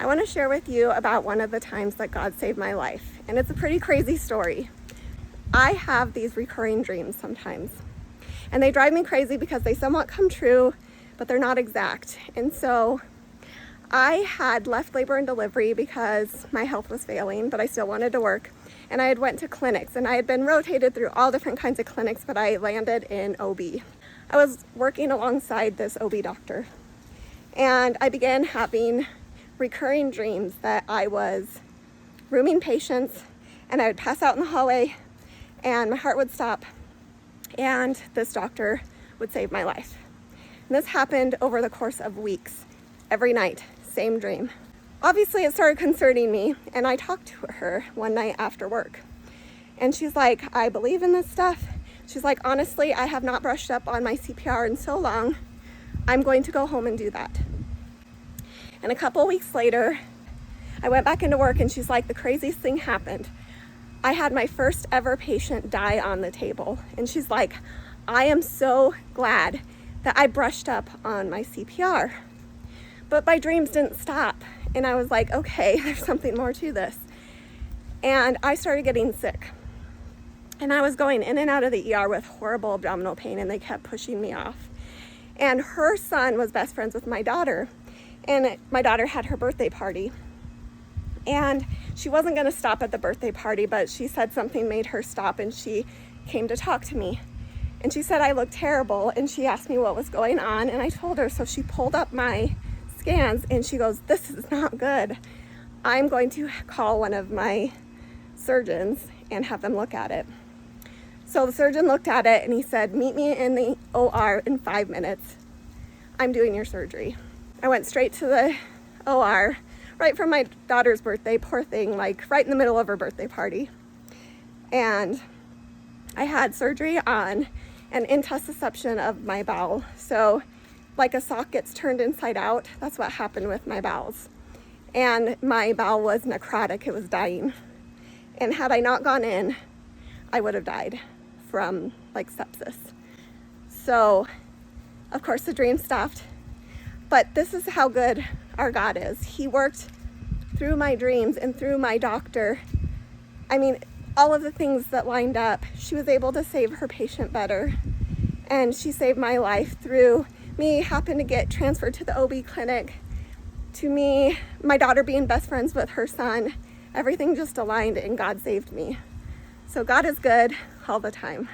I want to share with you about one of the times that God saved my life, and it's a pretty crazy story. I have these recurring dreams sometimes, and they drive me crazy because they somewhat come true, but they're not exact. And so I had left labor and delivery because my health was failing, but I still wanted to work. And I had went to clinics, and I had been rotated through all different kinds of clinics, but I landed in OB. I was working alongside this OB doctor, and I began having recurring dreams that I was rooming patients, and I would pass out in the hallway, and my heart would stop, and this doctor would save my life. And this happened over the course of weeks, every night, same dream. Obviously, it started concerning me, and I talked to her one night after work. And she's like, I believe in this stuff. She's like, honestly, I have not brushed up on my CPR in so long. I'm going to go home and do that. And a couple weeks later, I went back into work, and she's like, the craziest thing happened. I had my first ever patient die on the table. And she's like, I am so glad that I brushed up on my CPR. But my dreams didn't stop. And I was like, okay, there's something more to this. And I started getting sick. And I was going in and out of the ER with horrible abdominal pain, and they kept pushing me off. And her son was best friends with my daughter. And my daughter had her birthday party. And she wasn't going to stop at the birthday party, but she said something made her stop, and she came to talk to me. And she said I looked terrible, and she asked me what was going on, and I told her. So she pulled up my scans, and she goes, this is not good. I'm going to call one of my surgeons and have them look at it. So the surgeon looked at it, and he said, meet me in the OR in 5 minutes. I'm doing your surgery. I went straight to the OR right for my daughter's birthday, poor thing, like right in the middle of her birthday party. And I had surgery on an intussusception of my bowel. So like a sock gets turned inside out, that's what happened with my bowels. And my bowel was necrotic, it was dying. And had I not gone in, I would have died from like sepsis. So of course the dream stopped. But this is how good our God is. He worked through my dreams and through my doctor. I mean, all of the things that lined up, she was able to save her patient better. And she saved my life through me happened to get transferred to the OB clinic, to me, my daughter being best friends with her son. Everything just aligned, and God saved me. So God is good all the time.